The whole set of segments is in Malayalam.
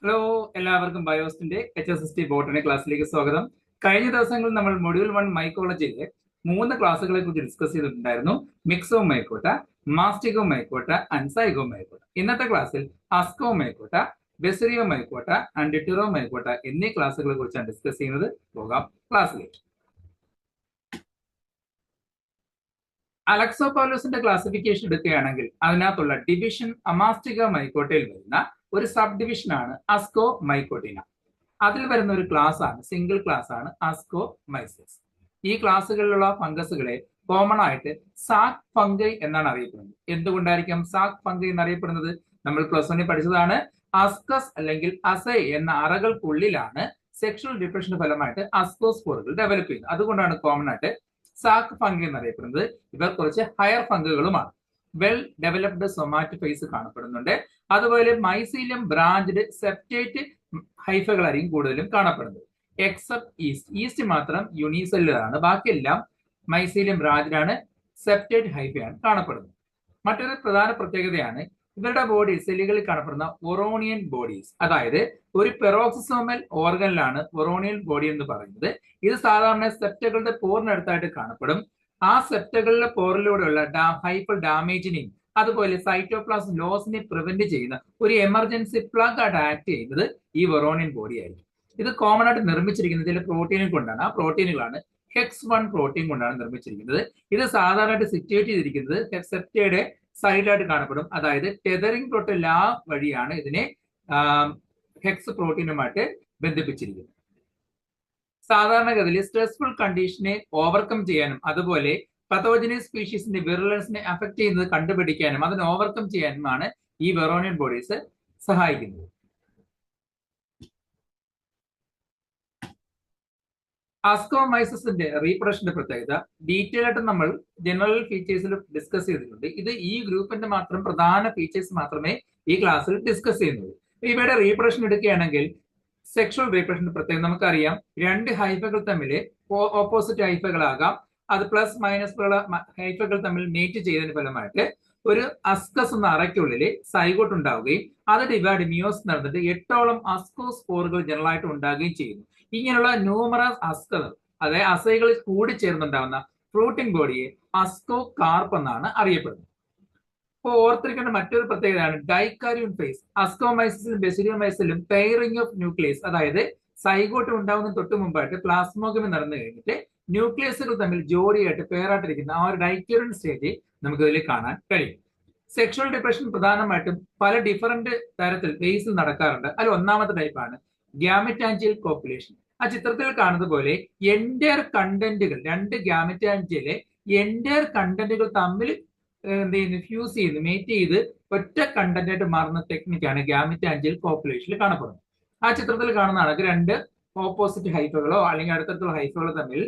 ഹലോ, എല്ലാവർക്കും ബയോസിന്റെ HSST ബോട്ടണി ക്ലാസ്സിലേക്ക് സ്വാഗതം. കഴിഞ്ഞ ദിവസങ്ങളിൽ നമ്മൾ മൊഡ്യൂൾ 1 മൈക്കോളജിയിലെ 3 ക്ലാസ്സുകളെ കുറിച്ച് ഡിസ്കസ് ചെയ്തിട്ടുണ്ടായിരുന്നു. മിക്സോ മൈക്കോട്ട, മാസ്റ്റിഗോ മൈക്കോട്ട, അൻസൈഗോ മൈക്കോട്ട. ഇന്നത്തെ ക്ലാസ്സിൽ അസ്കോ മൈക്കോട്ട, ബെസിറിയോ മൈക്കോട്ട ആൻഡ് ഡിറ്ററോ മൈക്കോട്ട എന്നീ ക്ലാസ്സുകളെ കുറിച്ചാണ് ഡിസ്കസ് ചെയ്യുന്നത്. പോകാം ക്ലാസ്സിലേക്ക്. അലക്സോപൗലോസിന്റെ ക്ലാസിഫിക്കേഷൻ എടുക്കുകയാണെങ്കിൽ അതിനകത്തുള്ള ഡിവിഷൻ അമാസ്റ്റിക മൈക്കോട്ടയിൽ വരുന്ന ഒരു സബ് ഡിവിഷൻ ആണ് അസ്കോ മൈക്കോട്ടിന. അതിൽ വരുന്ന ഒരു ക്ലാസ് ആണ്, സിംഗിൾ ക്ലാസ് ആണ് അസ്കോ മൈസസ്. ഈ ക്ലാസ്സുകളിലുള്ള ഫംഗസുകളെ കോമൺ ആയിട്ട് സാക് ഫംഗൈ എന്നാണ് അറിയപ്പെടുന്നത്. എന്തുകൊണ്ടായിരിക്കും സാക് ഫംഗൈ എന്നറിയപ്പെടുന്നത്? നമ്മൾ പ്ലസ് വണ്ണിൽ പഠിച്ചതാണ്. അസ്കസ് അല്ലെങ്കിൽ അസൈ എന്ന അറകൾക്കുള്ളിലാണ് സെക്ഷൽ ഡിപ്രഷന്റെ ഫലമായിട്ട് അസ്കോസ്പോറുകൾ ഡെവലപ്പ് ചെയ്യുന്നത്. അതുകൊണ്ടാണ് കോമൺ ആയിട്ട് സാക് ഫംഗി എന്നറിയപ്പെടുന്നത്. ഇവർ കുറച്ച് ഹയർ ഫംഗുകളുമാണ്. വെൽ ഡെവലപ്ഡ് സൊമാറ്റോഫേസ് കാണപ്പെടുന്നുണ്ട്. അതുപോലെ മൈസീലിയം ബ്രാഞ്ച്ഡ് സെപ്റ്റേറ്റ് ഹൈഫകളായിരിക്കും കൂടുതലും കാണപ്പെടുന്നത്. എക്സെപ്റ്റ് ഈസ്റ്റ് മാത്രം യൂണിസെല്ലുലർ ആണ്. ബാക്കിയെല്ലാം മൈസീലിയം ബ്രാഞ്ച്ഡാണ്, സെപ്റ്റേറ്റ് ഹൈഫയാണ് കാണപ്പെടുന്നത്. മറ്റൊരു പ്രധാന പ്രത്യേകതയാണ് ഇവരുടെ ബോഡി സെല്ലുകളിൽ കാണപ്പെടുന്ന വൊറോണിയൻ ബോഡീസ്. അതായത് ഒരു പെറോക്സിസോമൽ ഓർഗനിലാണ് വൊറോണിയൻ ബോഡി എന്ന് പറയുന്നത്. ഇത് സാധാരണ സെപ്റ്റകളുടെ പോറിനടുത്തായിട്ട് കാണപ്പെടും. ആ സെപ്റ്റകളിലെ പോറിലൂടെയുള്ള ഹൈപ്പർ ഡാമേജിനെയും അതുപോലെ സൈറ്റോപ്ലാസം ലോസിനെ പ്രിവെന്റ് ചെയ്യുന്ന ഒരു എമർജൻസി പ്ലഗ് ആയിട്ട് ആക്ട് ചെയ്യുന്നത് ഈ വൊറോണിയൻ ബോഡി ആയിരിക്കും. ഇത് കോമൺ ആയിട്ട് നിർമ്മിച്ചിരിക്കുന്നത് ചില പ്രോട്ടീനുകൾ കൊണ്ടാണ്. ആ പ്രോട്ടീനുകളാണ് ഹെക്സ് 1 പ്രോട്ടീൻ കൊണ്ടാണ് നിർമ്മിച്ചിരിക്കുന്നത്. ഇത് സാധാരണയായിട്ട് സിറ്റുവേറ്റ് ചെയ്തിരിക്കുന്നത് സെപ്റ്റയുടെ സൈഡിലായിട്ട് കാണപ്പെടും. അതായത് ടെതറിംഗ് പ്രോട്ടീൻ ലാ വഴിയാണ് ഇതിനെ ഹെക്സ് പ്രോട്ടീനുമായിട്ട് ബന്ധിപ്പിച്ചിരിക്കുന്നത്. സാധാരണഗതിയിൽ സ്ട്രെസ്ഫുൾ കണ്ടീഷനെ ഓവർകം ചെയ്യാനും അതുപോലെ പത്തോജനസ് സ്പീഷീസിന്റെ വിറലൻസിനെ അഫക്ട് ചെയ്യുന്നത് കണ്ടുപിടിക്കാനും അതിനെ ഓവർകം ചെയ്യാനുമാണ് ഈ വെറോണിയൻ ബോഡീസ് സഹായിക്കുന്നത്. അസ്കോമൈസസിന്റെ റീപ്രൊഡക്ഷന്റെ പ്രത്യേകത ഡീറ്റെയിൽ ആയിട്ട് നമ്മൾ ജനറൽ ഫീച്ചേഴ്സിൽ ഡിസ്കസ് ചെയ്തിട്ടുണ്ട്. ഇത് ഈ ഗ്രൂപ്പിന്റെ മാത്രം പ്രധാന ഫീച്ചേഴ്സ് മാത്രമേ ഈ ക്ലാസ്സിൽ ഡിസ്കസ് ചെയ്യുന്നുള്ളൂ. ഇവയുടെ റീപ്രൊഡക്ഷൻ എടുക്കുകയാണെങ്കിൽ സെക്ഷൽ റീപ്രൊഡക്ഷന്റെ പ്രത്യേകത നമുക്കറിയാം. രണ്ട് ഹൈഫകൾ തമ്മിൽ ഓപ്പോസിറ്റ് ഹൈഫകളാകാം, അത് പ്ലസ് മൈനസ് ഹൈഫകൾ തമ്മിൽ മേറ്റ് ചെയ്തതിന് ഫലമായിട്ട് ഒരു അസ്കസ് എന്ന അറയ്ക്കുള്ളിൽ സൈഗോട്ട് ഉണ്ടാവുകയും അത് ഡിവൈഡ് മിയോസ് നടന്നിട്ട് 8ഓളം അസ്കോസ്പോറുകൾ ജനറൽ ആയിട്ട് ഉണ്ടാകുകയും ചെയ്യുന്നു. ഇങ്ങനെയുള്ള ന്യൂമറസ് അസ്കകൾ, അതായത് അസൈകൾ കൂടി ചേർന്നുണ്ടാവുന്ന ഫ്രൂട്ടിംഗ് ബോഡിയെ അസ്കോ കാർപ്പ് എന്നാണ് അറിയപ്പെടുന്നത്. അപ്പോൾ ഓർത്തിരിക്കേണ്ട മറ്റൊരു പ്രത്യേകതയാണ് ഡൈകാരിയോൺ ഫേസ്. അസ്കോമൈസിസിലും ബെസിലിയോമൈസിലും പെയറിംഗ് ഓഫ് ന്യൂക്ലിയസ്, അതായത് സൈഗോട്ട് ഉണ്ടാവുന്ന തൊട്ട് മുമ്പായിട്ട് പ്ലാസ്മോഗമി നടന്നു കഴിഞ്ഞിട്ട് ന്യൂക്ലിയസുകൾ തമ്മിൽ ജോഡിയായിട്ട് പേരായിട്ടിരിക്കുന്ന ആ ഒരു ഡൈകാരിയോൺ സ്റ്റേജ് നമുക്ക് ഇതിൽ കാണാൻ കഴിയും. സെക്ഷൽ ഡിപ്രഷൻ പ്രധാനമായിട്ടും പല ഡിഫറന്റ് തരത്തിൽ ബേസിൽ നടക്കാറുണ്ട്. അതിൽ ഒന്നാമത്തെ ടൈപ്പാണ് ഗ്യാമറ്റാൻജിയൽ കോപ്പുലേഷൻ. ആ ചിത്രത്തിൽ കാണുന്നത് പോലെ എൻഡയർ കണ്ടന്റുകൾ, രണ്ട് ഗ്യാമറ്റാൻജിയയിലെ എൻഡയർ കണ്ടന്റുകൾ തമ്മിൽ എന്ത് ചെയ്യുന്നു, ഫ്യൂസ് ചെയ്യുന്നു, മേറ്റ് ചെയ്ത് ഒറ്റ കണ്ടന്റ് ആയിട്ട് മാറുന്ന ടെക്നിക്കാണ് ഗ്യാമറ്റാൻജിയൽ കോപ്പുലേഷനിൽ കാണപ്പെടുന്നത്. ആ ചിത്രത്തിൽ കാണുന്നതാണ് രണ്ട് ഓപ്പോസിറ്റ് ഹൈഫകളോ അല്ലെങ്കിൽ അടുത്തടുത്തുള്ള ഹൈഫകളോ തമ്മിൽ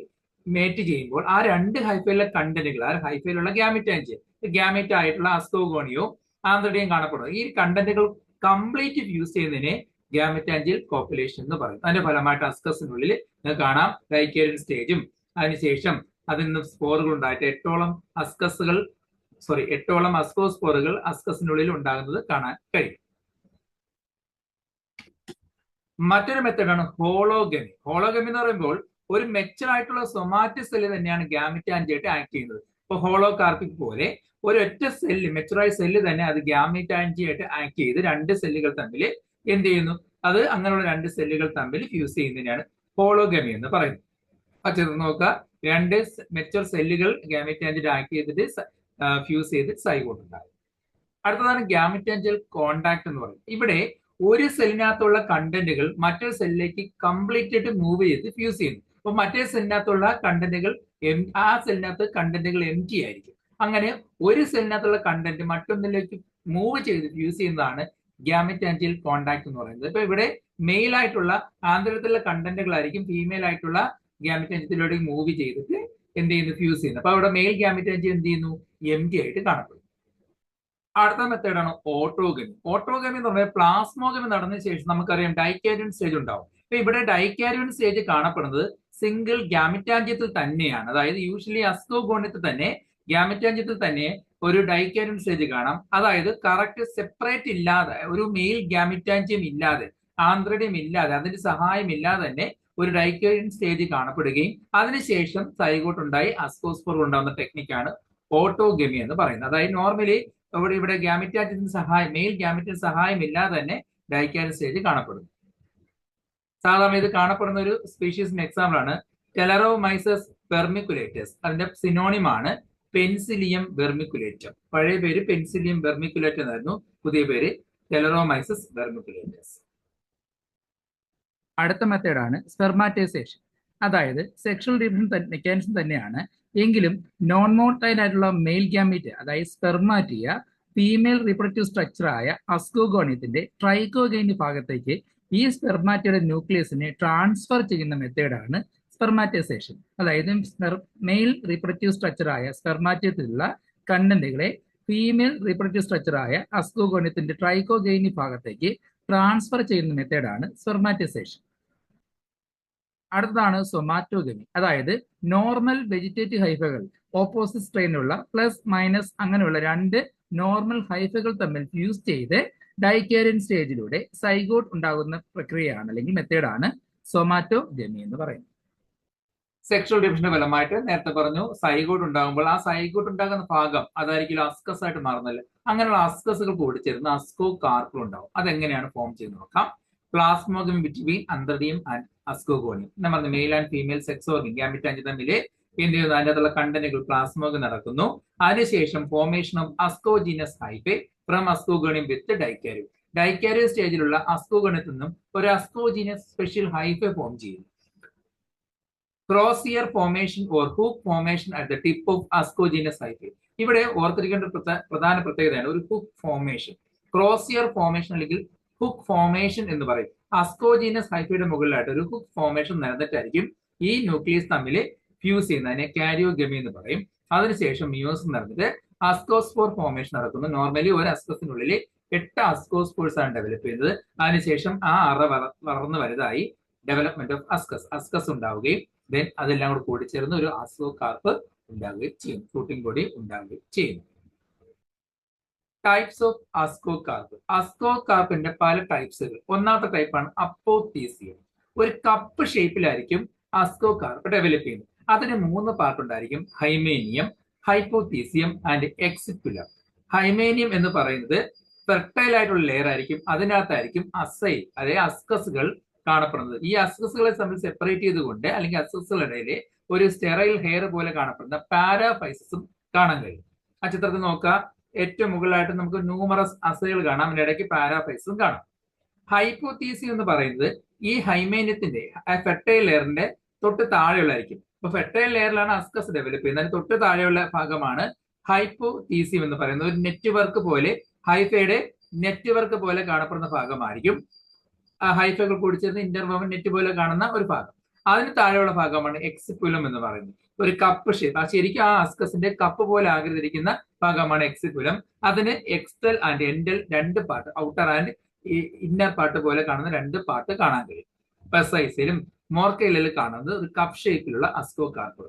മേറ്റ് ചെയ്യുമ്പോൾ ആ രണ്ട് ഹൈഫയിലെ കണ്ടന്റുകൾ, ആ ഹൈഫയിലുള്ള ഗ്യാമറ്റാൻജിയൽ ഗ്യാമറ്റ് ആയിട്ടുള്ള അസ്കോഗോണിയവും ആന്ത്രഡിയും കാണപ്പെടുന്നു. ഈ കണ്ടന്റുകൾ കംപ്ലീറ്റ് ഫ്യൂസ് ചെയ്യുന്നതിനെ ഗ്യാമറ്റാൻജിയൽ കോപ്പുലേഷൻ എന്ന് പറയും. അതിന്റെ ഫലമായിട്ട് അസ്കസിനുള്ളിൽ നിങ്ങൾക്ക് കാണാം ഡൈകാരിയൻ സ്റ്റേജും അതിനുശേഷം അതിൽ നിന്ന് സ്പോറുകൾ ഉണ്ടായിട്ട് 8ഓളം അസ്കോസ്പോറുകൾ അസ്കസിനുള്ളിൽ ഉണ്ടാകുന്നത് കാണാൻ കഴിയും. മറ്റൊരു മെത്തേഡാണ് ഹോളോഗമി. ഹോളോഗമി എന്ന് പറയുമ്പോൾ ഒരു മെച്ചർ ആയിട്ടുള്ള സൊമാറ്റിക് സെല്ല് തന്നെയാണ് ഗ്യാമറ്റാൻജിയായിട്ട് ആക്ട് ചെയ്യുന്നത്. ഇപ്പൊ ഹോളോകാർപ്പിക് പോലെ ഒരു ഒറ്റ സെല്ല്, മെച്ചറായ സെല്ല് തന്നെ അത് ഗ്യാമറ്റാൻജിയായിട്ട് ആക്ട് ചെയ്ത് രണ്ട് സെല്ലുകൾ തമ്മിൽ എന്ത് ചെയ്യുന്നു, അത് അങ്ങനെയുള്ള രണ്ട് സെല്ലുകൾ തമ്മിൽ ഫ്യൂസ് ചെയ്യുന്നതിനാണ് ഹോളോഗമി എന്ന് പറയുന്നത്. പക്ഷേ നോക്കുക, രണ്ട് മെച്ചർ സെല്ലുകൾ ഗ്യാമറ്റാൻജിയായിട്ട് ആക്ട് ചെയ്തിട്ട് ഫ്യൂസ് ചെയ്ത് സൈഗോട്ട് ഉണ്ടാകും. അടുത്തതാണ് ഗ്യാമറ്റാൻജിയൽ കോണ്ടാക്ട് എന്ന് പറയുന്നത്. ഇവിടെ ഒരു സെല്ലിനകത്തുള്ള കണ്ടന്റുകൾ മറ്റൊരു സെല്ലിലേക്ക് കംപ്ലീറ്റ് ആയിട്ട് മൂവ് ചെയ്ത് ഫ്യൂസ് ചെയ്യുന്നു. അപ്പൊ മറ്റേ സെല്ലിനകത്തുള്ള കണ്ടന്റുകൾ ആ സെല്ലിനകത്ത് കണ്ടന്റുകൾ എംറ്റി ആയിരിക്കും. അങ്ങനെ ഒരു സെല്ലിനകത്തുള്ള കണ്ടന്റ് മറ്റൊന്നിലേക്ക് മൂവ് ചെയ്ത് ഫ്യൂസ് ചെയ്യുന്നതാണ് ഗ്യാമറ്റാൻജിയൽ കോണ്ടാക്ട് എന്ന് പറയുന്നത്. ഇപ്പൊ ഇവിടെ മെയിൽ ആയിട്ടുള്ള ആന്തരികത്തിലുള്ള കണ്ടന്റുകളായിരിക്കും ഫീമെയിൽ ആയിട്ടുള്ള ഗ്യാമറ്റാൻജിയത്തിലൂടെ മൂവ് ചെയ്തിട്ട് എന്ത് ചെയ്യുന്നു, ഫ്യൂസ് ചെയ്യുന്നു. അപ്പൊ അവിടെ മെയിൽ ഗ്യാമറ്റാൻജിയ എന്ത് ചെയ്യുന്നു, എംറ്റി ആയിട്ട് കാണപ്പെടും. അടുത്ത മെത്തേഡാണ് ഓട്ടോഗമി. ഓട്ടോഗമി എന്ന് പറഞ്ഞാൽ പ്ലാസ്മോഗമി നടന്നതിന് ശേഷം നമുക്കറിയാം ഡൈകാരിയൻ സ്റ്റേജ് ഉണ്ടാവും. അപ്പൊ ഇവിടെ ഡൈകാരിയൻ സ്റ്റേജ് കാണപ്പെടുന്നത് സിംഗിൾ ഗ്യാമറ്റാൻജിയത്തിൽ തന്നെയാണ്. അതായത് യൂഷ്വലി അസ്കോഗോണിയത്തിൽ തന്നെ ഗ്യാമറ്റാൻജിയത്തിൽ തന്നെ ഒരു ഡൈകാരിയൻ സ്റ്റേജ് കാണാം. അതായത് കറക്റ്റ് സെപ്പറേറ്റ് ഇല്ലാതെ, ഒരു മെയിൽ ഗ്യാമറ്റാൻജിയം ഇല്ലാതെ ആന്ത്രഡിയം ഇല്ലാതെ, അതിന്റെ സഹായം ഇല്ലാതെ തന്നെ ഒരു ഡൈക്യാരിയൻ സ്റ്റേജ് കാണപ്പെടുകയും അതിനുശേഷം സൈഗോട്ട് ഉണ്ടായി അസ്കോസ്പോർ ഉണ്ടാകുന്ന ടെക്നിക്കാണ് ഓട്ടോഗമി എന്ന് പറയുന്നത്. അതായത് നോർമലി ഇവിടെ ഗ്യാമിറ്റാറ്റിന്റെ സഹായം, മെയിൽ ഗ്യാമിറ്റിന്റെ സഹായം ഇല്ലാതെ തന്നെ ഡൈക്യാരിയൻ സ്റ്റേജ് കാണപ്പെടുന്നു. സാധാരണ ഇത് കാണപ്പെടുന്ന ഒരു സ്പീഷീസിന്റെ എക്സാമ്പിൾ ആണ് ടെലറോമൈസസ് വെർമിക്കുലേറ്റസ്. അതിന്റെ സിനോണിമാണ് പെൻസിലിയം വെർമിക്കുലേറ്റം. പഴയ പേര് പെൻസിലിയം വെർമിക്കുലേറ്റം എന്നായിരുന്നു, പുതിയ പേര് ടെലറോമൈസസ് വെർമിക്കുലേറ്റസ്. അടുത്ത മെത്തേഡാണ് സ്പെർമാറ്റൈസേഷൻ. അതായത് സെക്ഷൽ റീപ്രൊഡക്ഷൻ മെക്കാനിസം തന്നെയാണ്, എങ്കിലും നോൺ മോട്ടൈൽ ആയിട്ടുള്ള മെയിൽ ഗ്യാമീറ്റ് അതായത് സ്പെർമാറ്റിയ ഫീമെയിൽ റീപ്രൊഡക്റ്റീവ് സ്ട്രക്ചറായ അസ്കോഗോണിയത്തിന്റെ ട്രൈക്കോഗൈന്റെ ഭാഗത്തേക്ക് ഈ സ്പെർമാറ്റയുടെ ന്യൂക്ലിയസിനെ ട്രാൻസ്ഫർ ചെയ്യുന്ന മെത്തേഡാണ് സ്പെർമാറ്റൈസേഷൻ. അതായത് മെയിൽ റീപ്രൊഡക്റ്റീവ് സ്ട്രക്ചറായ സ്പെർമാറ്റത്തിലുള്ള കണ്ടന്റുകളെ ഫീമെയിൽ റീപ്രൊഡക്റ്റീവ് സ്ട്രക്ചറായ അസ്കോഗോണിയത്തിന്റെ ട്രൈക്കോഗൈനി ഭാഗത്തേക്ക് ട്രാൻസ്ഫർ ചെയ്യുന്ന മെത്തേഡാണ് സ്പെർമാറ്റൈസേഷൻ. അടുത്തതാണ് സൊമാറ്റോഗമി. അതായത് നോർമൽ വെജിറ്റേറ്റീവ് ഹൈഫകൾ ഓപ്പോസിറ്റ് സ്ട്രെയിനുള്ള പ്ലസ് മൈനസ് അങ്ങനെയുള്ള രണ്ട് നോർമൽ ഹൈഫകൾ തമ്മിൽ ഫ്യൂസ് ചെയ്ത് ഡൈക്യാരിയൻ സ്റ്റേജിലൂടെ സൈഗോട്ട് ഉണ്ടാകുന്ന പ്രക്രിയയാണ് അല്ലെങ്കിൽ മെത്തേഡാണ് സൊമാറ്റോഗമി എന്ന് പറയുന്നത്. സെക്ഷൽ ഡിവിഷന്റെ ഫലമായിട്ട് നേരത്തെ പറഞ്ഞു സൈഗോട്ട് ഉണ്ടാകുമ്പോൾ ആ സൈഗോട്ട് ഉണ്ടാകുന്ന ഭാഗം അതായിരിക്കും അസ്കസ് ആയിട്ട് മാറുന്നല്ലേ, അങ്ങനെയുള്ള അസ്കസുകൾ കൂടിച്ചേർന്ന് അസ്കോ കാർപ്പിൾ ഉണ്ടാവും. അതെങ്ങനെയാണ് ഫോം ചെയ്ത് നോക്കാം. Plasmogamy between antheridium and ascogonium. നമ്മൾ പറഞ്ഞു male and female sex organ gamete തമ്മിൽ എന്ത് ചെയ്യുന്നു, അതിൻ്റെ അകത്തുള്ള കണ്ടന്റുകൾ പ്ലാസ്മോഗം നടക്കുന്നു. അതിനുശേഷം formation of ascogenous hyphae from ascogonium with dikaryon. Dikaryon സ്റ്റേജിലുള്ള അസ്കോഗോണിയത്തിൽ നിന്നും ഒരു അസ്കോജീനസ് സ്പെഷ്യൽ ഹൈഫെ ഫോം ചെയ്യുന്നു. Crozier formation or hook formation at the tip of ascogenous hyphae. ഇവിടെ ഓർത്തിരിക്കേണ്ട പ്രധാന പ്രത്യേകതയാണ് ഒരു ഹുക്ക് ഫോർമേഷൻ. ക്രോസിയർ ഫോർമേഷൻ അല്ലെങ്കിൽ ഹുക്ക് ഫോർമേഷൻ എന്ന് പറയും. അസ്കോജീനസ് ഹൈഫയുടെ മുകളിലായിട്ട് ഒരു ഹുക്ക് ഫോർമേഷൻ നടന്നിട്ടായിരിക്കും ഈ ന്യൂക്ലിയസ് തമ്മിൽ ഫ്യൂസ് ചെയ്യുന്നത്. അതിനെ കാരിയോഗമി എന്ന് പറയും. അതിനുശേഷം മിയോസിസ് നടന്നിട്ട് അസ്കോസ്പോർ ഫോർമേഷൻ നടക്കുന്നു. നോർമലി ഒരു അസ്കസിനുള്ളിൽ 8 അസ്കോസ്പോർസ് ആണ് ഡെവലപ്പ് ചെയ്യുന്നത്. അതിനുശേഷം ആ അറ വളർന്ന് വലുതായി ഡെവലപ്മെന്റ് ഓഫ് അസ്കസ് ഉണ്ടാവുകയും ദെൻ അതെല്ലാം കൂടെ കൂടിച്ചേർന്ന് ഒരു അസ്കോ കാർപ്പ് ഉണ്ടാവുകയും ചെയ്യും, ഫ്രൂട്ടിംഗ് ബോഡി ഉണ്ടാവുകയും ചെയ്യുന്നു. Types of ascocarp. അസ്കോ കാർപ്പിന്റെ പല ടൈപ്സുകൾ. ഒന്നാമത്തെ ടൈപ്പാണ് അപ്പോത്തീസിയം. ഒരു കപ്പ് ഷേപ്പിലായിരിക്കും അസ്കോ കാർപ്പ് ഡെവലപ്പ് ചെയ്യുന്നത്. അതിന് 3 പാർട്ട് ഉണ്ടായിരിക്കും: ഹൈമേനിയം, ഹൈപ്പോത്തീസിയം ആൻഡ് എക്സിക്കുലം. ഹൈമേനിയം എന്ന് പറയുന്നത് ഫെർട്ടൈൽ ആയിട്ടുള്ള ലെയർ ആയിരിക്കും. അതിനകത്തായിരിക്കും അസൈ അതായത് അസ്കസുകൾ കാണപ്പെടുന്നത്. ഈ അസ്കസുകളെ തമ്മിൽ സെപ്പറേറ്റ് ചെയ്തുകൊണ്ട് അല്ലെങ്കിൽ അസ്കസുകളിടയിൽ ഒരു സ്റ്റെറൈൽ ഹെയർ പോലെ കാണപ്പെടുന്ന പാരാഫൈസസും കാണാൻ കഴിയും. ആ ചിത്രത്തിൽ നോക്കുക, ഏറ്റവും മുകളിലായിട്ട് നമുക്ക് ന്യൂമറസ് അസൈകൾ കാണാം, അതിന്റെ ഇടയ്ക്ക് പാരാഫൈസസും കാണാം. ഹൈപ്പോത്തീസിയം എന്ന് പറയുന്നത് ഈ ഹൈമേനിയത്തിന്റെ ഫെർട്ടൈൽ ലെയറിന്റെ തൊട്ട് താഴെയുള്ളതായിരിക്കും. അപ്പൊ ഫെർട്ടൈൽ ലെയറിലാണ് അസ്കസ് ഡെവലപ്പ് ചെയ്യുന്നത്. അതിന് തൊട്ട് താഴെയുള്ള ഭാഗമാണ് ഹൈപ്പോത്തീസിയം എന്ന് പറയുന്നത്. ഒരു നെറ്റ്വർക്ക് പോലെ, ഹൈഫയുടെ നെറ്റ്വർക്ക് പോലെ കാണപ്പെടുന്ന ഭാഗമായിരിക്കും. ഹൈഫകൾ കൂടിച്ചേർന്ന് ഇന്റർവോവൻ നെറ്റ് പോലെ കാണുന്ന ഒരു ഭാഗം. അതിന് താഴെയുള്ള ഭാഗമാണ് എക്സിക്കുലം എന്ന് പറയുന്നത്. ഒരു കപ്പ് ഷേപ്പ്, ശരിക്കും ആ അസ്കസിന്റെ കപ്പ് പോലെ ആകൃതിയിരിക്കുന്ന ഭാഗമാണ് എക്സിക്കുലം. അതിന് ectal and ental 2 part, outer and inner part പോലെ കാണുന്ന 2 പാർട്ട് കാണാൻ കഴിയും. പെസൈസിലും മോർക്കയിലും കാണുന്നത് ഒരു കപ്പ് ഷേപ്പിലുള്ള അസ്കോ കാർപ്പ്.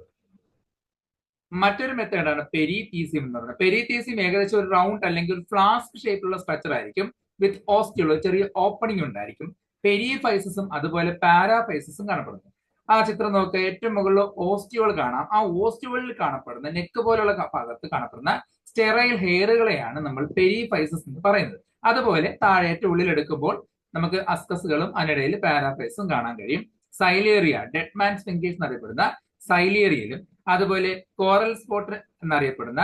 മറ്റൊരു മെത്തേഡാണ് പെരിതീസിയം എന്ന് പറയുന്നത്. പെരിതീസിയം ഏകദേശം ഒരു റൗണ്ട് അല്ലെങ്കിൽ ഒരു ഫ്ലാസ്ക് ഷേപ്പിലുള്ള സ്ട്രക്ചർ ആയിരിക്കും. വിത്ത് ഓസ്റ്റിയോൾ, ചെറിയ ഓപ്പണിംഗ് ഉണ്ടായിരിക്കും. പെരിഫൈസസും അതുപോലെ പാരാഫൈസസും കാണപ്പെടുന്നു. ആ ചിത്രം നോക്കുക, ഏറ്റവും മുകളിൽ ഓസ്റ്റിയോൾ കാണാം. ആ ഓസ്റ്റിയോളിൽ കാണപ്പെടുന്ന നെക്ക് പോലുള്ള ഭാഗത്ത് കാണപ്പെടുന്ന സ്റ്റെറൈൽ ഹെയറുകളെയാണ് നമ്മൾ പെരിഫൈസസ് എന്ന് പറയുന്നത്. അതുപോലെ താഴെ ഏറ്റവും ഉള്ളിൽ എടുക്കുമ്പോൾ നമുക്ക് അസ്കസുകളും അതിനിടയിൽ പാരാഫൈസും കാണാൻ കഴിയും. സൈലേറിയ, ഡെഡ് മാൻ ഫിംഗേഴ്സ് എന്നറിയപ്പെടുന്ന സൈലേറിയയിലും അതുപോലെ കോറൽ സ്പോട്ട് എന്നറിയപ്പെടുന്ന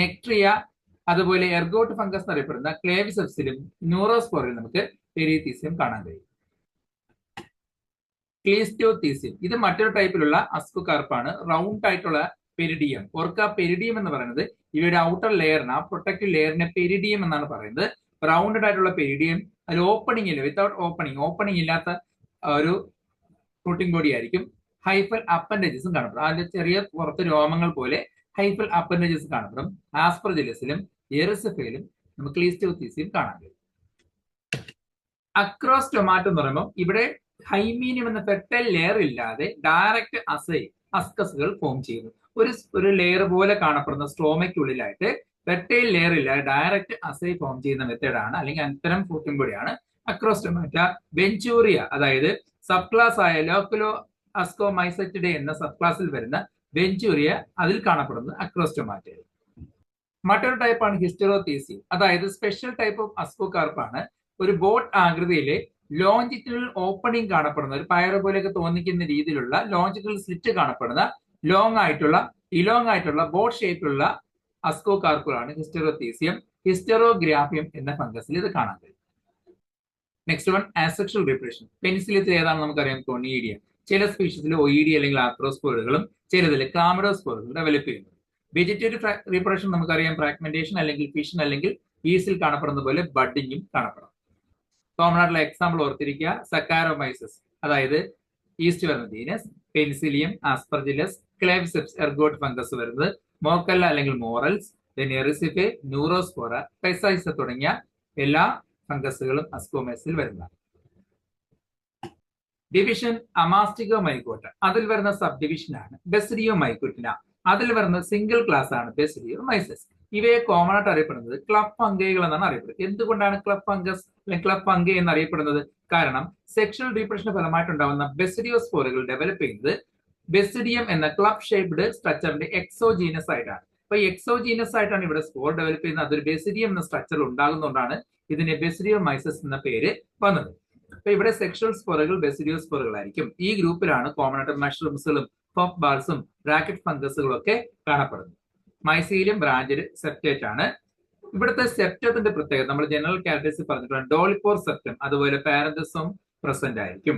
നെക്ട്രിയ, അതുപോലെ എർഗോട്ട് ഫംഗസ് എന്നറിയപ്പെടുന്ന ക്ലേവിസെപ്സിലും ന്യൂറോസ്പോറിലും നമുക്ക് പെരിതീസിയം കാണാൻ കഴിയും. ക്ലീസ്റ്റോതീസിയം, ഇത് മറ്റൊരു ടൈപ്പിലുള്ള അസ്കോ കാർപ്പാണ്. റൗണ്ട് ആയിട്ടുള്ള പെരിഡിയം. ഓർക്ക, പെരിഡിയം എന്ന് പറയുന്നത് ഇവയുടെ ഔട്ടർ ലെയറിന്, ആ പ്രൊട്ടക്റ്റീവ് ലെയറിനെ പെരിഡിയം എന്നാണ് പറയുന്നത്. റൗണ്ടഡ് ആയിട്ടുള്ള പെരിഡിയം, അതിൽ ഓപ്പണിംഗ് ഇല്ല, വിത്തൗട്ട് ഓപ്പണിംഗ് ഇല്ലാത്ത ഒരു ഫ്രൂട്ടിംഗ് ബോഡി ആയിരിക്കും. ഹൈഫൽ അപ്പൻഡേജസും കാണപ്പെടും. അതിന്റെ ചെറിയ പുറത്ത് രോമങ്ങൾ പോലെ ഹൈഫൽ അപ്പൻഡേജസ് കാണപ്പെടും. ആസ്പെർജില്ലസിലും എറിസഫയിലും നമുക്ക് ക്ലീസ്റ്റോതീസിയം കാണാൻ കഴിയും. അക്രോസ്റ്റൊമാറ്റോ എന്ന് പറയുമ്പോൾ ഇവിടെ ഹൈമീനിയം എന്ന ഫെർട്ടൈൽ ലെയർ ഇല്ലാതെ ഡയറക്റ്റ് അസ്കസുകൾ ഫോം ചെയ്യുന്നു. ഒരു ലെയർ പോലെ കാണപ്പെടുന്ന സ്ട്രോമയ്ക്കുള്ളിലായിട്ട് ഫെർട്ടൈൽ ലെയർ ഇല്ലാതെ ഡയറക്റ്റ് അസൈ ഫോം ചെയ്യുന്ന മെത്തേഡാണ് അല്ലെങ്കിൽ അത്തരം ഫ്രൂട്ടിംഗ് ബോഡിയാണ് അക്രോസ്റ്റൊമാറ്റ. വെഞ്ചൂറിയ അതായത് സബ് ക്ലാസ് ആയ ലോക്കുലോ അസ്കോമൈസെറ്റിഡെ എന്ന സബ് ക്ലാസ്സിൽ വരുന്ന വെഞ്ചൂറിയ, അതിൽ കാണപ്പെടുന്നത് അക്രോസ്റ്റൊമാറ്റ. മറ്റൊരു ടൈപ്പാണ് ഹിസ്റ്റെറോത്തീസിയം, അതായത് സ്പെഷ്യൽ ടൈപ്പ് ഓഫ് അസ്കോകാർപ്പാണ്. ഒരു ബോട്ട് ആകൃതിയിലെ ലോഞ്ചിറ്റ്യൂണൽ ഓപ്പണിംഗ് കാണപ്പെടുന്ന, ഒരു പയറ് പോലെയൊക്കെ തോന്നിക്കുന്ന രീതിയിലുള്ള ലോഞ്ചിറ്റ്യൂണൽ സ്ലിറ്റ് കാണപ്പെടുന്ന ഇലോങ് ആയിട്ടുള്ള ബോട്ട് ഷേപ്പിലുള്ള അസ്കോകാർപ്പുകളാണ് ഹിസ്റ്റെറോത്തീസിയം. ഹിസ്റ്റെറോഗ്രാഫിയം എന്ന ഫംഗസിൽ ഇത് കാണാൻ കഴിയും. Next one, ആസെക്ഷൽ റീപ്രഡക്ഷൻ. പെനിസിലിയത്തിൽ ഏതാണ് നമുക്കറിയാം? കൊണീഡിയം. ചില സ്പീഷീസിൽ ഒയിഡി അല്ലെങ്കിൽ ആർത്രോസ്പോറുകളും ചിലതിൽ ക്ലാമഡോസ്പോറുകളും ഡെവലപ്പ് ചെയ്യുന്നു. വെജിറ്റേറ്റീവ് റീപ്രഡക്ഷൻ നമുക്കറിയാം ഫ്രാഗ്മെന്റേഷൻ അല്ലെങ്കിൽ ഫിഷൻ അല്ലെങ്കിൽ ഈസ്റ്റിൽ കാണപ്പെടുന്ന പോലെ ബഡിങ്ങും കാണപ്പെടാം. കോമൺ ആയിട്ടുള്ള എക്സാമ്പിൾ ഓർത്തിരിക്കുക, സക്കാരോമൈസസ് അതായത് ഈസ്റ്റ് വരുന്ന genus, Penicillium, Aspergillus, Claviceps ergot fungus വരുന്നത്, മോക്കല്ല അല്ലെങ്കിൽ മോറൽസ്, എറിസിഫെ, ന്യൂറോസ്പോറ, പെസൈസ തുടങ്ങിയ എല്ലാ ഫംഗസുകളും അസ്കോമൈസിൽ വരുന്നതാണ്. ഡിവിഷൻ അമാസ്റ്റിഗോ മൈക്കോട്ട, അതിൽ വരുന്ന സബ് ഡിവിഷനാണ് ബെസിഡിയോ മൈക്കോട്ടിന. അതിൽ വരുന്ന സിംഗിൾ ക്ലാസ് ആണ് ബെസിഡിയോ മൈസസ്. ഇവയെ കോമൺ ആയിട്ട് അറിയപ്പെടുന്നത് ക്ലബ് ഫംഗൈകൾ എന്നാണ് അറിയപ്പെടുന്നത്. എന്തുകൊണ്ടാണ് ക്ലബ് ഫംഗസ് അല്ലെങ്കിൽ ക്ലബ് ഫംഗൈ എന്ന് അറിയപ്പെടുന്നത്? കാരണം സെക്ഷൽ റീപ്രഡക്ഷന്റെ ഫലമായിട്ടുണ്ടാവുന്ന ബെസിഡിയോസ്പോറുകൾ ഡെവലപ്പ് ചെയ്യുന്നത് ബെസിഡിയം എന്ന ക്ലബ് ഷേപ്ഡ് സ്ട്രക്ചറിന്റെ എക്സോജീനസ് ആയിട്ടാണ്. അപ്പൊ എക്സോജീനസ് ആയിട്ടാണ് ഇവിടെ സ്പോർ ഡെവലപ്പ് ചെയ്യുന്നത്. അതൊരു ബെസിഡിയം എന്ന സ്ട്രക്ചർ ഉണ്ടാകുന്നതുകൊണ്ടാണ് ഇതിന് ബെസിഡിയോ മൈസസ് എന്ന പേര് വന്നത്. അപ്പൊ ഇവിടെ സെക്ഷൽ സ്പോറുകൾ ബെസിഡിയോസ്പോറുകളായിരിക്കും. ഈ ഗ്രൂപ്പിലാണ് കോമൺ ആയിട്ട് മഷ്റൂംസുകളും പോപ്പ് ബാൾസും റാക്കറ്റ് ഫംഗസുകളും ഒക്കെ കാണപ്പെടുന്നത്. മൈസീലിയം ബ്രാഞ്ചഡ് സെപ്റ്റേറ്റ് ആണ്. ഇവിടുത്തെ സെപ്റ്റത്തിന്റെ പ്രത്യേകത നമ്മൾ ജനറൽ കാറ്റഗറീസ് പറഞ്ഞിട്ടുണ്ട്. ഡോളിപ്പോർ സെപ്റ്റം അതുപോലെ പാരന്തസും പ്രസന്റ് ആയിരിക്കും.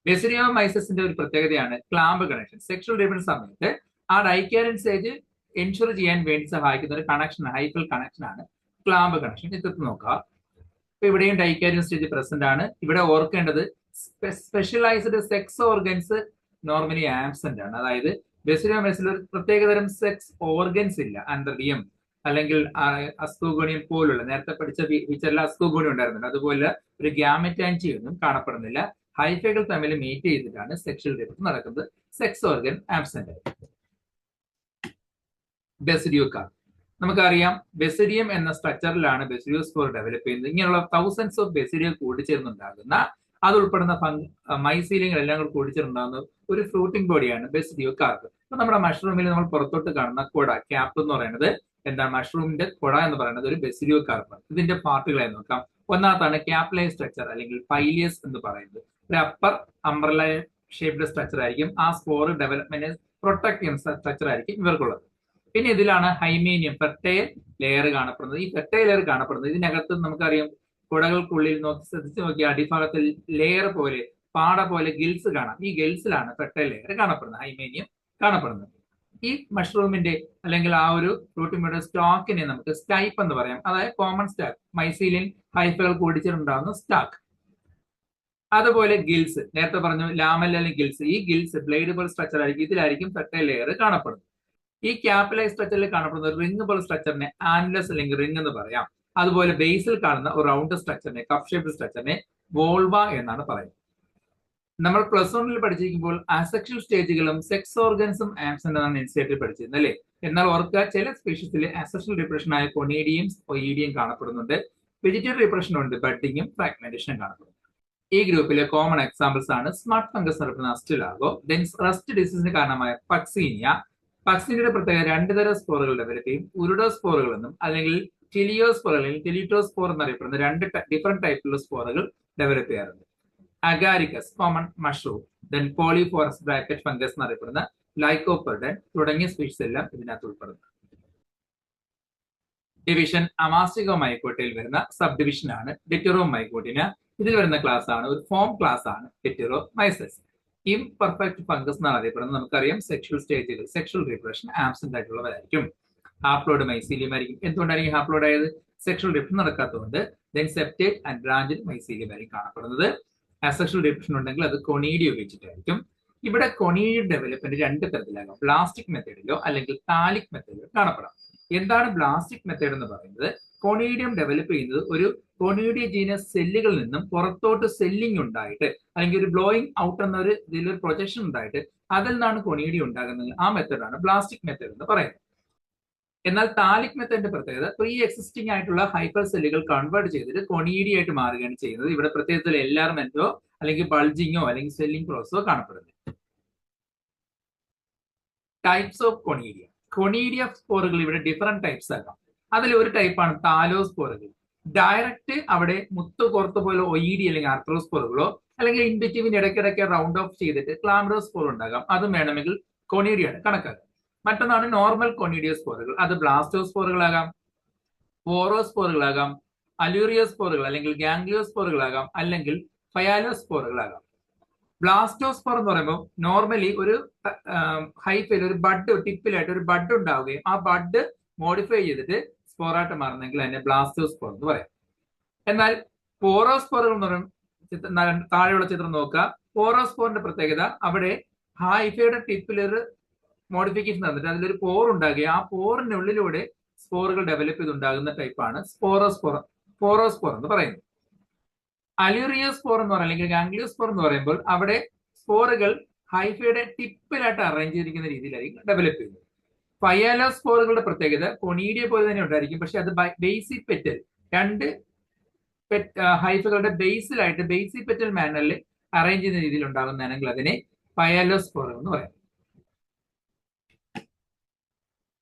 ബെസിഡിയോ മൈസസിന്റെ ഒരു പ്രത്യേകതയാണ് ക്ലാമ്പ് കണക്ഷൻ. സെക്ഷൽ റീപ്രഡക്ഷൻ സമയത്ത് ആ ഡൈക്കാരിയൻ സ്റ്റേജ് എൻഷുർ ചെയ്യാൻ വേണ്ടി സഹായിക്കുന്ന ഒരു കണക്ഷൻ, ഹൈഫൽ കണക്ഷൻ ആണ് ക്ലാമ്പ് കണക്ഷൻ. ചിത്രത്തിൽ നോക്കാം. ഇപ്പൊ ഇവിടെയും ഡൈക്കാരിയൻ സ്റ്റേജ് പ്രസന്റ് ആണ്. ഇവിടെ ഓർക്കേണ്ടത് specialised sex organs normally absent ആണ്. അതായത് ബെസിഡിയോ മൈസസിൽ ഒരു പ്രത്യേകതരം സെക്സ് ഓർഗൻസ് ഇല്ല. ആന്ത്രിയം അല്ലെങ്കിൽ അസ്കോഗോണിയം പോലുള്ള നേരത്തെ പഠിച്ച ഫീച്ചറിൽ അസ്കോഗോണിയം ഉണ്ടായിരുന്നില്ല. അതുപോലെ ഒരു ഗ്യാമറ്റാൻറ്റി ഒന്നും കാണപ്പെടുന്നില്ല. ഹൈഫകൾ തമ്മിൽ മീറ്റ് ചെയ്തിട്ടാണ് സെക്ഷൽ റീപ്രഡക്ഷൻ നടക്കുന്നത്. Sex organ absent. ബെസിഡിയോകാർ നമുക്കറിയാം ബെസിഡിയം എന്ന സ്ട്രക്ചറിലാണ് ബെസിഡിയോസ്പോർ ഡെവലപ്പ് ചെയ്യുന്നത്. ഇങ്ങനെയുള്ള തൗസൻഡ്സ് ഓഫ് ബെസിഡിയം കൂടിച്ചേർന്നുണ്ടാകുന്ന അത് ഉൾപ്പെടുന്ന മൈസീലിയങ്ങൾ എല്ലാം കൂടി കൂടിച്ചേർന്നുണ്ടാകുന്ന ഒരു ഫ്രൂട്ടിംഗ് ബോഡിയാണ് ബെസിഡിയോകാർപ്പ്. അപ്പൊ നമ്മുടെ മഷ്റൂമിൽ നമ്മൾ പുറത്തോട്ട് കാണുന്ന കൊട, ക്യാപ്പ് എന്ന് പറയുന്നത് എന്താണ്? മഷ്റൂമിന്റെ കൊട എന്ന് പറയുന്നത് ഒരു ബെസിഡിയോകാർപ്പാണ്. ഇതിന്റെ പാർട്ടുകളായി നോക്കാം. ഒന്നാമത്താണ് ക്യാപ്ലൈൻ സ്ട്രക്ചർ അല്ലെങ്കിൽ പൈലിയസ് എന്ന് പറയുന്നത്. ഒരു അപ്പർ അംബ്രല ഷേപ്ഡ് സ്ട്രക്ചർ ആയിരിക്കും. ആ സ്പോർ ഡെവലപ്മെന്റ് പ്രൊട്ടക്ട് ചെയ്യുന്ന സ്ട്രക്ചർ ആയിരിക്കും ഇവർക്കുള്ളത്. പിന്നെ ഇതിലാണ് ഹൈമേനിയം ഫെർട്ടൈൽ ലെയർ കാണപ്പെടുന്നത്. ഈ ഫെർട്ടൈൽ ലെയർ കാണപ്പെടുന്നത് ഇതിനകത്ത് നമുക്കറിയാം കുടകൾക്കുള്ളിൽ ശ്രദ്ധിച്ചു നോക്കിയ അടിഭാഗത്തിൽ ലെയർ പോലെ പാട പോലെ ഗിൽസ് കാണാം. ഈ ഗിൽസിലാണ് ഫെർട്ടൈൽ ലെയർ കാണപ്പെടുന്നത്, ഹൈമേനിയം കാണപ്പെടുന്നത്. ഈ മഷ്റൂമിന്റെ അല്ലെങ്കിൽ ആ ഒരു ഫ്രൂട്ടിന്റെ സ്റ്റോക്കിനെ നമുക്ക് സ്റ്റൈപ്പ് എന്ന് പറയാം. അതായത് കോമൺ സ്റ്റാക്ക്, മൈസീലിയൻ ഹൈഫകൾ കൂടിച്ചേർന്നുണ്ടാകുന്ന സ്റ്റാക്ക്. അതുപോലെ ഗിൽസ്, നേരത്തെ പറഞ്ഞു ലാമൽ അല്ലെങ്കിൽ ഗിൽസ്. ഈ ഗിൽസ് ബ്ലേഡ് പോലെ സ്ട്രക്ചർ ആയിരിക്കും. ഇതിലായിരിക്കും ഫെർട്ടൈൽ ലെയർ കാണപ്പെടുന്നത്. ഈ ക്യാപിലൈ സ്ട്രക്ചറിൽ കാണപ്പെടുന്ന റിംഗ് പോലെ സ്ട്രക്ചറിനെ ആൻലസ് അല്ലെങ്കിൽ റിംഗ് എന്ന് പറയാം. അതുപോലെ ബേസിൽ കാണുന്ന ഒരു റൗണ്ട് സ്ട്രക്ചറിനെ, കപ്പ് ഷേപ്ഡ് സ്ട്രക്ചറിനെ വോൾവ എന്നാണ് പറയുന്നത്. നമ്മൾ പ്ലസ് വണ്ണിൽ പഠിച്ചിരിക്കുമ്പോൾ അസെക്ഷൽ സ്റ്റേജുകളും സെക്സ് ഓർഗൻസും ആബ്സെന്റ് എന്നാണ് ഇൻസിയേറ്റീവ് പഠിച്ചിരുന്നത് അല്ലേ? എന്നാൽ ഓർക്കുക, ചില സ്പീഷീസിൽ അസെക്ഷൽ റീപ്രഡക്ഷൻ ആയ കൊണീഡിയം, ഒയിഡിയം കാണപ്പെടുന്നുണ്ട്. വെജിറ്റേറിയൻ റീപ്രഡക്ഷൻ ഉണ്ട്, ബഡിങ്ങും ഫ്രാഗ്മെന്റേഷനും കാണപ്പെടുന്നു. ഈ ഗ്രൂപ്പിലെ കോമൺ എക്സാമ്പിൾസ് ആണ് സ്മാർട്ട് ഫംഗസ് നടക്കുന്ന അസ്റ്റിലാഗോ, ദെൻ റസ്റ്റ് ഡിസീസിന് കാരണമായ പക്സീനിയ. പക്സീനിയുടെ പ്രത്യേക രണ്ട് തരം സ്പോറുകൾ ഡെവലപ്പ് ചെയ്യും. ഉരുഡോസ്പോറുകൾ എന്നും അല്ലെങ്കിൽ ടിലിയോസ്പോർ അല്ലെങ്കിൽ ടെലിറ്റോസ്പോർ എന്നറിയപ്പെടുന്ന രണ്ട് ഡിഫറെന്റ് ടൈപ്പിലുള്ള സ്പോറുകൾ ഡെവലപ്പ് ചെയ്യാറുണ്ട്. Agaricus common mushroom, then Polyporus bracket fungus എന്നറിയപ്പെടുന്ന ലൈക്കോപെർഡൻ തുടങ്ങിയ സ്പീഷീസ് എല്ലാം ഇതിനകത്ത് ഉൾപ്പെടുന്നു. ഡിവിഷൻ അമാസ്റ്റിഗോ മൈക്കോട്ടയിൽ വരുന്ന സബ് ഡിവിഷൻ ആണ് ഡെറ്ററോ മൈക്കോട്ടിന. ഇതിൽ വരുന്ന ക്ലാസ് ആണ് ഒരു ഫോം ക്ലാസ് ആണ് ഡെറ്ററോ മൈസസ്. ഇംപെർഫെക്റ്റ് ഫംഗസ് എന്നാണ് അറിയപ്പെടുന്നത്. നമുക്കറിയാം സെക്ഷൽ സ്റ്റേജുകൾ, സെക്ഷൽ റീപ്രഡക്ഷൻ ആബ്സെന്റ് ആയിട്ടുള്ളവരായിരിക്കും. ഹാപ്ലോയിഡ് മൈസീലിയം ആയിരിക്കും. എന്തുകൊണ്ടായിരിക്കും ഹാപ്ലോയിഡ് ആയത്? സെക്ഷൽ റീപ്രഡക്ഷൻ നടക്കാത്തതുകൊണ്ട്. Then septate and branched mycelium ആയിരിക്കും കാണപ്പെടുന്നത്. അസെക്ഷൽ റീപ്രഡക്ഷൻ ഉണ്ടെങ്കിൽ അത് കൊണീഡിയ ഉപയോഗിച്ചിട്ടായിരിക്കും. ഇവിടെ കൊണീഡിയ ഡെവലപ്മെന്റ് രണ്ട് തരത്തിലാകാം. ബ്ലാസ്റ്റിക് മെത്തേഡിലോ അല്ലെങ്കിൽ താലിക് മെത്തേഡിലോ കാണപ്പെടാം. എന്താണ് ബ്ലാസ്റ്റിക് മെത്തേഡ് എന്ന് പറയുന്നത്? കൊണീഡിയം ഡെവലപ്പ് ചെയ്യുന്നത് ഒരു കൊണീഡിയ ജീനസ് സെല്ലുകളിൽ നിന്നും പുറത്തോട്ട് സെല്ലിംഗ് ഉണ്ടായിട്ട് അല്ലെങ്കിൽ ഒരു ബ്ലോയിങ് ഔട്ട് എന്നൊരു ഇതിലൊരു പ്രൊജക്ഷൻ ഉണ്ടായിട്ട് അതിൽ നിന്നാണ് കൊണീഡിയ ഉണ്ടാകുന്നത്. ആ മെത്തേഡാണ് ബ്ലാസ്റ്റിക് മെത്തേഡ് എന്ന് പറയുന്നത്. എന്നാൽ താലിക് മെത്തഡിന്റെ പ്രത്യേകത പ്രീ എക്സിസ്റ്റിംഗ് ആയിട്ടുള്ള ഹൈപ്പർ സെല്ലുകൾ കൺവേർട്ട് ചെയ്തിട്ട് കൊണീഡിയ ആയിട്ട് മാറുകയാണ് ചെയ്യുന്നത്. ഇവിടെ പ്രത്യേകത്തിൽ എൻലാർമെന്റോ അല്ലെങ്കിൽ ബൾജിങ്ങോ അല്ലെങ്കിൽ സ്വെല്ലിംഗ് പ്രോസസോ കാണപ്പെടുന്നത്. Types of conidia. കൊണീഡിയ സ്പോറുകൾ ഇവിടെ ഡിഫറെന്റ് ടൈപ്സ് ആകാം. അതിൽ ഒരു ടൈപ്പാണ് താലോസ്പോറുകൾ. ഡയറക്റ്റ് അവിടെ മുത്ത് കോർത്ത് പോലെ ഒയിഡി അല്ലെങ്കിൽ ആർത്രോസ്പോറുകളോ അല്ലെങ്കിൽ ഇൻബിറ്റ്വീൻ ഇടയ്ക്കിടയ്ക്ക് റൗണ്ട് ഓഫ് ചെയ്തിട്ട് ക്ലാമറോസ്പോർ ഉണ്ടാകാം. അതും വേണമെങ്കിൽ കൊണീഡിയാണ് കണക്കാക്കാം. മറ്റൊന്നാണ് നോർമൽ കൊണീഡിയോസ്പോറുകൾ. അത് ബ്ലാസ്റ്റോസ്പോറുകളാകാം, പോറോസ്പോറുകളാകാം, അലൂറിയോസ്പോറുകൾ അല്ലെങ്കിൽ ഗാംഗ്ലിയോസ്പോറുകളാകാം, അല്ലെങ്കിൽ ഫയാലോസ്പോറുകളാകാം. ബ്ലാസ്റ്റോസ്പോർ എന്ന് പറയുമ്പോൾ നോർമലി ഒരു ഹൈഫയിൽ ഒരു ബഡ് ടിപ്പിലായിട്ട് ഒരു ബഡ് ഉണ്ടാവുകയും ആ ബഡ് മോഡിഫൈ ചെയ്തിട്ട് സ്പോറായിട്ട് മാറുന്നെങ്കിൽ അതിനെ ബ്ലാസ്റ്റോസ്പോർ എന്ന് പറയാം. എന്നാൽ പോറോസ്പോറുകൾ എന്ന് പറയുമ്പോൾ താഴെയുള്ള ചിത്രം നോക്കുക. പോറോസ്പോറിന്റെ പ്രത്യേകത അവിടെ ഹൈഫയുടെ ടിപ്പിൽ ഒരു മോഡിഫിക്കേഷൻ തന്നിട്ട് അതിലൊരു പോർ ഉണ്ടാകുകയും ആ പോറിനുള്ളിലൂടെ സ്പോറുകൾ ഡെവലപ്പ് ചെയ്തുണ്ടാകുന്ന ടൈപ്പാണ് പോറോസ്പോർ എന്ന് പറയുന്നത്. അലൂറിയോസ്പോർ എന്ന് പറയുന്നത് അല്ലെങ്കിൽ ഗാംഗ്ലിയോസ്പോർ എന്ന് പറയുമ്പോൾ അവിടെ സ്പോറുകൾ ഹൈഫയുടെ ടിപ്പിലായിട്ട് അറേഞ്ച് ചെയ്തിരിക്കുന്ന രീതിയിലായിരിക്കും ഡെവലപ്പ് ചെയ്യുന്നത്. ഫയാലോസ്പോറുകളുടെ പ്രത്യേകത കൊണീഡിയ പോലെ തന്നെ ഉണ്ടായിരിക്കും, പക്ഷെ അത് ബേസിക് പെറ്റൽ രണ്ട് ഹൈഫകളുടെ ബേസിലായിട്ട് ബേസിക് പെറ്റൽ മാനറിൽ അറേഞ്ച് ചെയ്യുന്ന രീതിയിൽ ഉണ്ടാകുന്നതാണെങ്കിൽ അതിനെ ഫയാലോസ്പോർ എന്ന് പറയാം.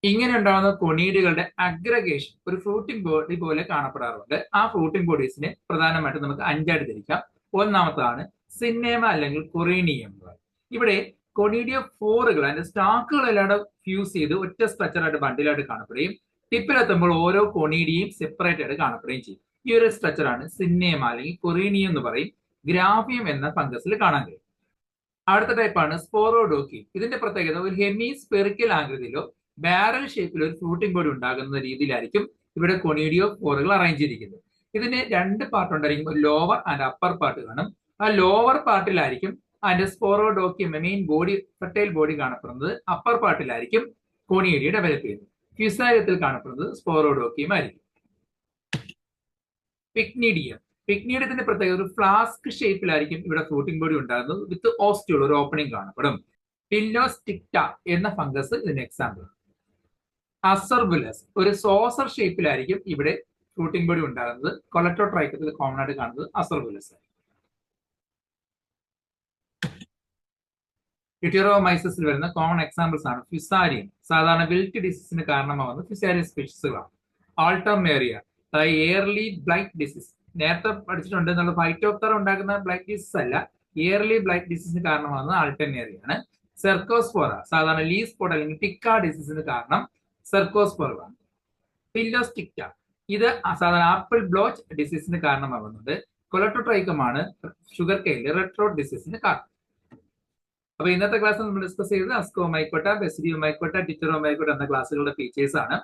ഇങ്ങനെ ഉണ്ടാകുന്ന കൊണീഡികളുടെ അഗ്രഗേഷൻ ഒരു ഫ്രൂട്ടിംഗ് ബോഡി പോലെ കാണപ്പെടാറുണ്ട്. ആ ഫ്രൂട്ടിംഗ് ബോഡീസിനെ പ്രധാനമായിട്ടും നമുക്ക് അഞ്ചായിട്ട് തിരിക്കാം. ഒന്നാമതാണ് സിന്നേമ അല്ലെങ്കിൽ കൊറീനിയം. ഇവിടെ കൊണീഡിയ ഫോറുകൾ അതിന്റെ സ്റ്റാക്കുകളെല്ലാം ഫ്യൂസ് ചെയ്ത് ഒറ്റ സ്ട്രക്ചറായിട്ട് ബണ്ടിലായിട്ട് കാണപ്പെടുകയും ടിപ്പിലെത്തുമ്പോൾ ഓരോ കൊണീഡിയും സെപ്പറേറ്റ് ആയിട്ട് കാണപ്പെടുകയും ചെയ്യും. ഈ ഒരു സ്ട്രക്ചറാണ് സിന്നേമ അല്ലെങ്കിൽ കൊറീനിയം എന്ന് പറയും. ഗ്രാഫിയം എന്ന ഫംഗസിൽ കാണാൻ കഴിയും. അടുത്ത ടൈപ്പാണ് സ്പോറോഡോക്കി. ഇതിന്റെ പ്രത്യേകത ഒരു ഹെമി സ്പെറിക്കൽ ആകൃതിയിലോ ബാരൽ ഷേപ്പിൽ ഒരു ഫ്രൂട്ടിംഗ് ബോഡി ഉണ്ടാകുന്ന രീതിയിലായിരിക്കും ഇവിടെ കൊണീഡിയോ ഫോറുകൾ അറേഞ്ച് ചെയ്തിരിക്കുന്നത്. ഇതിന് രണ്ട് പാർട്ട് ഉണ്ടായിരിക്കും, ഒരു ലോവർ ആൻഡ് അപ്പർ പാർട്ട് കാണും. ആ ലോവർ പാർട്ടിലായിരിക്കും അതിന്റെ സ്പോറോഡോക്കിയം മെയിൻ ബോഡി ഫെർട്ടൈൽ ബോഡി കാണപ്പെടുന്നത്. അപ്പർ പാർട്ടിലായിരിക്കും കൊണീഡിയ ഡെവലപ്പ് ചെയ്യുന്നത്. ഫിസാരിയത്തിൽ കാണപ്പെടുന്നത് സ്പോറോഡോക്കിയം ആയിരിക്കും. പിക്നീഡിയം. പിക്നീഡിയത്തിന്റെ പ്രത്യേകത ഒരു ഫ്ലാസ്ക് ഷേപ്പിലായിരിക്കും ഇവിടെ ഫ്രൂട്ടിംഗ് ബോഡി ഉണ്ടാകുന്നത്. വിത്ത് ഓസ്റ്റ്യൂൾ ഒരു ഓപ്പണിംഗ് കാണപ്പെടും. പില്ലോസ്റ്റിക്ട എന്ന ഫംഗസ് ഇതിന് എക്സാമ്പിൾ. അസർബുലസ് ഒരു സോസർ ഷേപ്പിലായിരിക്കും ഇവിടെ ഫ്രൂട്ടിംഗ് ബോഡി ഉണ്ടാകുന്നത്. കൊളക്ടോട്രൈക്കത്തിൽ കോമൺ ആയിട്ട് കാണുന്നത് അസർബുലസ്. ഇറ്റിറോമൈസസിൽ വരുന്ന കോമൺ എക്സാമ്പിൾസ് ആണ് ഫിസാരിയം. സാധാരണ വിൽറ്റ് ഡിസീസിന് കാരണമാകുന്ന ഫിസാരിയം സ്പീഷീസുകളാണ്. ആൾട്ടർമേറിയ അതായത് എയർലി ബ്ലൈറ്റ് ഡിസീസ്. നേരത്തെ പഠിച്ചിട്ടുണ്ട് എന്നുള്ള ഫൈറ്റോപ്തറ ഉണ്ടാക്കുന്ന ബ്ലൈറ്റ് ഡിസീസ് അല്ല, എയർലി ബ്ലൈറ്റ് ഡിസീസിന് കാരണമാകുന്നത് ആൾട്ടർമേറിയാണ്. സെർക്കോസ്പോറ സാധാരണ ലീഫ് സ്പോട്ട് അല്ലെങ്കിൽ ടിക്ക ഡിസീസിന് കാരണം സെർക്കോസ്പോറാണ്. പില്ലോസ്റ്റിക്ട ഇത് സാധാരണ ആപ്പിൾ ബ്ലോച്ച് ഡിസീസിന് കാരണമാകുന്നുണ്ട്. കൊളക്ടോട്രൈക്കമാണ് ഷുഗർ കെയിൻ റെഡ് ഡിസീസിന് കാരണം. അപ്പൊ ഇന്നത്തെ ക്ലാസ്സിൽ നമ്മൾ ഡിസ്കസ് ചെയ്തത് അസ്കോമൈക്കോട്ട, ബെസിഡിയോമൈക്കോട്ട, ഡിറ്ററോമൈക്കോട്ട എന്ന ക്ലാസ്സുകളുടെ ഫീച്ചേഴ്സ് ആണ്.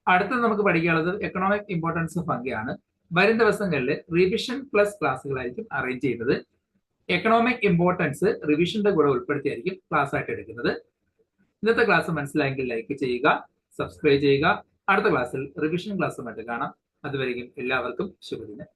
അടുത്തത് നമുക്ക് പഠിക്കാനുള്ളത് എക്കണോമിക് ഇമ്പോർട്ടൻസ് ഓഫ് ഫംഗിയാണ്. വരും ദിവസങ്ങളിൽ റിവിഷൻ പ്ലസ് ക്ലാസ്സുകളായിരിക്കും അറേഞ്ച് ചെയ്യുന്നത്. എക്കണോമിക് ഇമ്പോർട്ടൻസ് റിവിഷന്റെ കൂടെ ഉൾപ്പെടുത്തിയായിരിക്കും ക്ലാസ് ആയിട്ട് എടുക്കുന്നത്. ഇന്നത്തെ ക്ലാസ് മനസ്സിലായെങ്കിൽ ലൈക്ക് ചെയ്യുക, സബ്സ്ക്രൈബ് ചെയ്യുക. അടുത്ത ക്ലാസ്സിൽ റിവിഷൻ ക്ലാസ്സുമായിട്ട് കാണാം. അതുവരെയും എല്ലാവർക്കും ശുഭദിനം.